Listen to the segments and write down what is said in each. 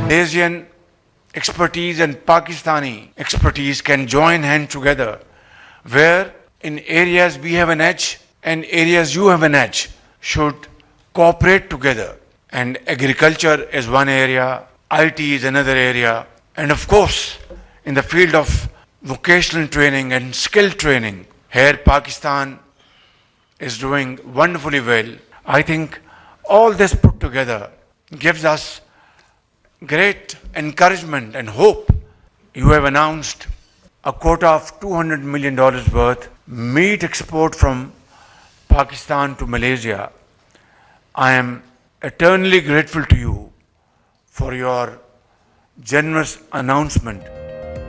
Malaysian expertise and Pakistani expertise can join hands together, where in areas we have an edge and areas you have an edge should cooperate together. And agriculture is one area, IT is another area, and of course in the field of vocational training and skill training, here Pakistan is doing wonderfully well. I think all this put together gives us great encouragement and hope. You have announced a quota of $200 million worth meat export from Pakistan to Malaysia. I am eternally grateful to you for your generous announcement.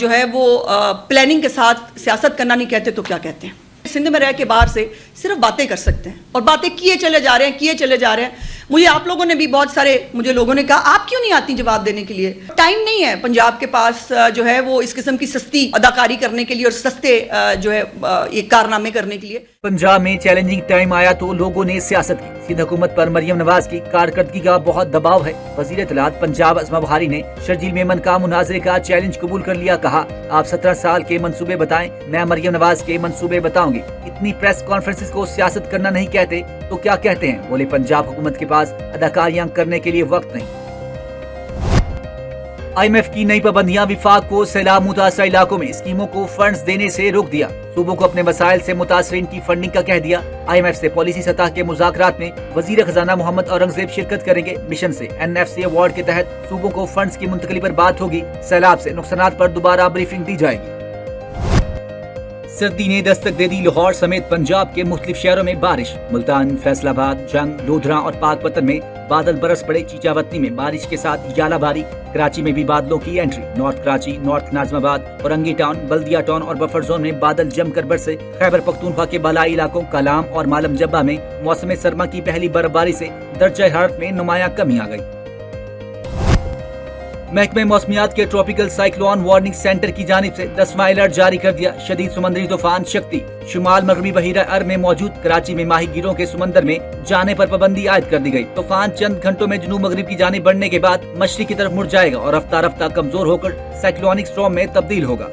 جو ہے وہ planning کے ساتھ سیاست کرنا نہیں کہتے تو کیا کہتے ہیں؟ سندھ میں رہ کے باہر سے صرف باتیں کر سکتے ہیں اور باتیں کیے چلے جا رہے ہیں. مجھے آپ لوگوں نے بھی بہت سارے لوگوں نے کہا آپ کیوں نہیں آتی جواب دینے کے لیے؟ ٹائم نہیں ہے پنجاب کے پاس جو ہے وہ اس قسم کی سستی اداکاری کرنے کے لیے اور سستے جو ہے یہ کارنامے کرنے کے لیے. پنجاب میں چیلنجنگ ٹائم آیا تو لوگوں نے سیاست کی. سندھ حکومت پر مریم نواز کی کارکردگی کا بہت دباؤ ہے. وزیر اطلاعات پنجاب عظمہ بہاری نے شرجیل میمن کا مناظرے کا چیلنج قبول کر لیا. کہا آپ 17 سال کے منصوبے بتائیں, میں مریم نواز کے منصوبے بتاؤں گی. اتنی پریس کانفرنسز کو سیاست کرنا نہیں کہتے تو کیا کہتے ہیں؟ بولے پنجاب حکومت کے پاس اداکاریاں کرنے کے لیے وقت نہیں. IMF کی نئی پابندیاں وفاق کو سیلاب متاثرہ علاقوں میں اسکیموں کو فنڈز دینے سے روک دیا. صوبوں کو اپنے وسائل سے متاثرین کی فنڈنگ کا کہہ دیا. IMF سے پالیسی سطح کے مذاکرات میں وزیر خزانہ محمد اورنگزیب شرکت کریں گے. مشن سے NFC ایوارڈ کے تحت صوبوں کو فنڈز کی منتقلی پر بات ہوگی. سیلاب سے نقصانات پر دوبارہ بریفنگ دی جائے گی. سردی نے دستک دے دی. لاہور سمیت پنجاب کے مختلف شہروں میں بارش. ملتان, فیصل آباد, جنگ, لودھرا اور پاک پتن میں بادل برس پڑے. چیچاوتنی میں بارش کے ساتھ ژالہ باری. کراچی میں بھی بادلوں کی انٹری. نارتھ کراچی, نارتھ ناظم آباد, اورنگی ٹاؤن, بلدیہ ٹاؤن اور بفر زون میں بادل جم کر برسے. خیبر پختونخوا کے بالائی علاقوں کلام اور مالم جبہ میں موسم سرما کی پہلی برف باری سے درجہ حرارت میں نمایاں کمی آ گئی. محکمہ موسمیات کے ٹراپیکل سائیکلون وارننگ سینٹر کی جانب سے 10واں الرٹ جاری کر دیا. شدید سمندری طوفان شکتی شمال مغربی بحیرہ عرب میں موجود. کراچی میں ماہی گیروں کے سمندر میں جانے پر پابندی عائد کر دی گئی. طوفان چند گھنٹوں میں جنوب مغرب کی جانب بڑھنے کے بعد مشرق کی طرف مڑ جائے گا اور رفتہ رفتہ کمزور ہو کر سائیکلونک اسٹارم میں تبدیل ہوگا.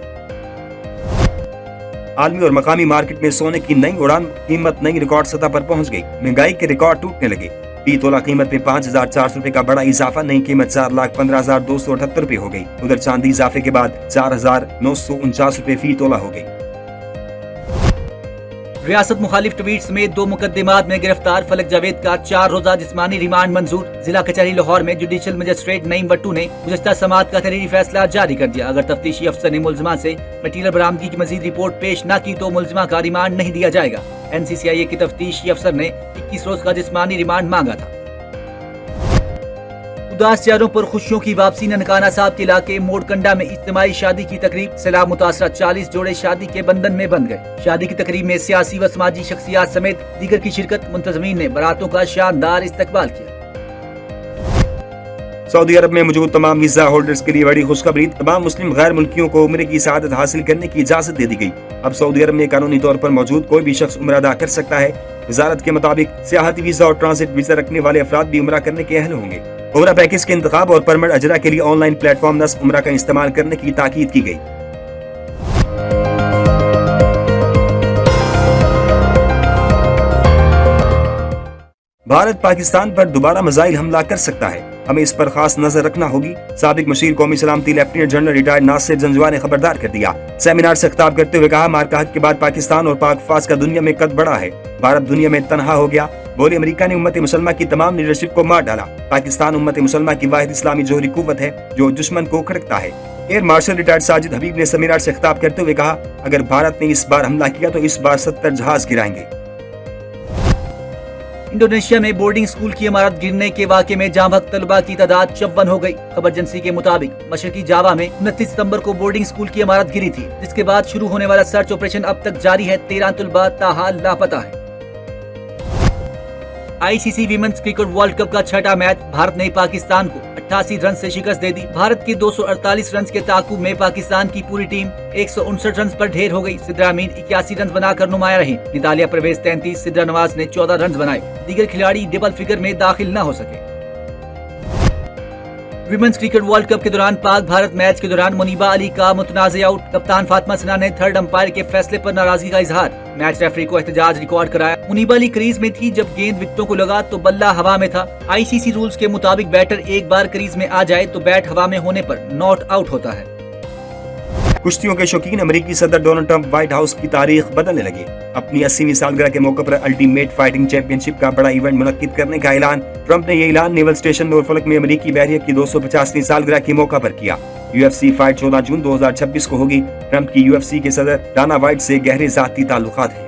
عالمی اور مقامی مارکیٹ میں سونے کی نئی اڑان. قیمت نئی ریکارڈ سطح پر پہنچ گئی. مہنگائی کے ریکارڈ ٹوٹنے لگے. فی تولہ قیمت میں 5,400 روپے کا بڑا اضافہ. نئی قیمت 4,15,278 روپے ہو گئی. ادھر چاندی اضافے کے بعد 4,949 روپے فی تولہ ہو گئی. ریاست مخالف ٹویٹ سمیت 2 مقدمات میں گرفتار. فلک جاوید کا 4 روزہ جسمانی ریمانڈ منظور. ضلع کچہری لاہور میں جوڈیشل مجسٹریٹ نعیم بٹو نے گزشتہ سماعت کا تحریری فیصلہ جاری کر دیا. اگر تفتیشی افسر نے ملزمہ سے مٹیریل برآمدگی کی مزید رپورٹ پیش نہ کی تو ملزمہ کا ریمانڈ نہیں دیا جائے گا. NCCIA کی تفتیشی افسر نے 21 روز کا جسمانی ریمانڈ مانگا تھا. اداس چہروں پر خوشیوں کی واپسی. ننکانہ صاحب کے علاقے موڑکنڈا میں اجتماعی شادی کی تقریب. سیلاب متاثرہ 40 جوڑے شادی کے بندھن میں بندھ گئے. شادی کی تقریب میں سیاسی و سماجی شخصیات سمیت دیگر کی شرکت. منتظمین نے باراتوں کا شاندار استقبال کیا. سعودی عرب میں موجود تمام ویزا ہولڈرز کے لیے بڑی خوشخبری. تمام مسلم غیر ملکیوں کو عمرے کی سعادت حاصل کرنے کی اجازت دے دی گئی. اب سعودی عرب میں قانونی طور پر موجود کوئی بھی شخص عمرہ ادا کر سکتا ہے. وزارت کے مطابق سیاحتی ویزا اور ٹرانزٹ ویزا رکھنے والے افراد بھی عمرہ کرنے کے اہل ہوں گے. عمرہ پیکج کے انتخاب اور پرمٹ اجرا کے لیے آن لائن پلیٹ فارم نصب عمرہ کا استعمال کرنے کی تاکید کی گئی. بھارت پاکستان پر دوبارہ میزائل حملہ کر سکتا ہے. ہمیں اس پر خاص نظر رکھنا ہوگی. سابق مشیر قومی سلامتی لیفٹیننٹ جنرل ریٹائرڈ ناصر زنجوا نے خبردار کر دیا. سیمینار سے خطاب کرتے ہوئے کہا مارکا حق کے بعد پاکستان اور پاک فوج کا دنیا میں قد بڑھا ہے. بھارت دنیا میں تنہا ہو گیا. بولے امریکہ نے امت مسلمہ کی تمام لیڈرشپ کو مار ڈالا. پاکستان امت مسلمہ کی واحد اسلامی جوہری قوت ہے جو دشمن کو کھڑکتا ہے. ایئر مارشل ریٹائرڈ ساجد حبیب نے سیمینار سے خطاب کرتے ہوئے کہا اگر بھارت نے اس بار حملہ کیا تو اس بار 70 جہاز گرائیں گے. انڈونیشیا میں بورڈنگ سکول کی عمارت گرنے کے واقعے میں جاں بحق طلباء کی تعداد 54 ہو گئی. خبر ایجنسی کے مطابق مشرقی جاوا میں 29 ستمبر کو بورڈنگ سکول کی عمارت گری تھی جس کے بعد شروع ہونے والا سرچ آپریشن اب تک جاری ہے. 13 طلباء تاحال لاپتہ ہیں. ICC women's cricket world cup کا چھٹا میچ. بھارت نے پاکستان کو 88 رن سے شکست دے دی. بھارت کے 248 رنز کے تعاقب میں پاکستان کی پوری ٹیم 159 رنز پر ڈھیر ہو گئی. سدرا امین 81 رنز بنا کر نمایاں رہی. نتالیہ پرویز 33, سدرا نواز نے 14 رنز بنائے. دیگر کھلاڑی ڈبل فگر میں داخل نہ ہو سکے. ویمنز کرکٹ ورلڈ کپ کے دوران پاک بھارت میچ کے دوران منیبا علی کا متنازع آؤٹ. کپتان فاطمہ سنا نے تھرڈ امپائر کے فیصلے پر ناراضگی کا اظہار. میچ ریفری کو احتجاج ریکارڈ کرایا. منیبا علی کریز میں تھی جب گیند وکٹوں کو لگا تو بلہ ہوا میں تھا. ICC رولز کے مطابق بیٹر ایک بار کریز میں آ جائے تو بیٹ ہوا میں ہونے پر ناٹ آؤٹ ہوتا ہے. کشتیوں کے شوقین امریکی صدر ڈونلڈ ٹرمپ وائٹ ہاؤس کی تاریخ بدلنے لگے. اپنی 80ویں سالگرہ کے موقع پر الٹیمیٹ فائٹنگ چیمپئن شپ کا بڑا ایونٹ منعقد کرنے کا اعلان. ٹرمپ نے یہ اعلان نیول اسٹیشن نورفولک میں امریکی بحریہ کی 250ویں سالگرہ کے موقع پر کیا. UFC فائٹ 14 جون 2026 کو ہوگی. ٹرمپ کی UFC کے صدر ڈانا وائٹ سے گہرے ذاتی تعلقات ہیں.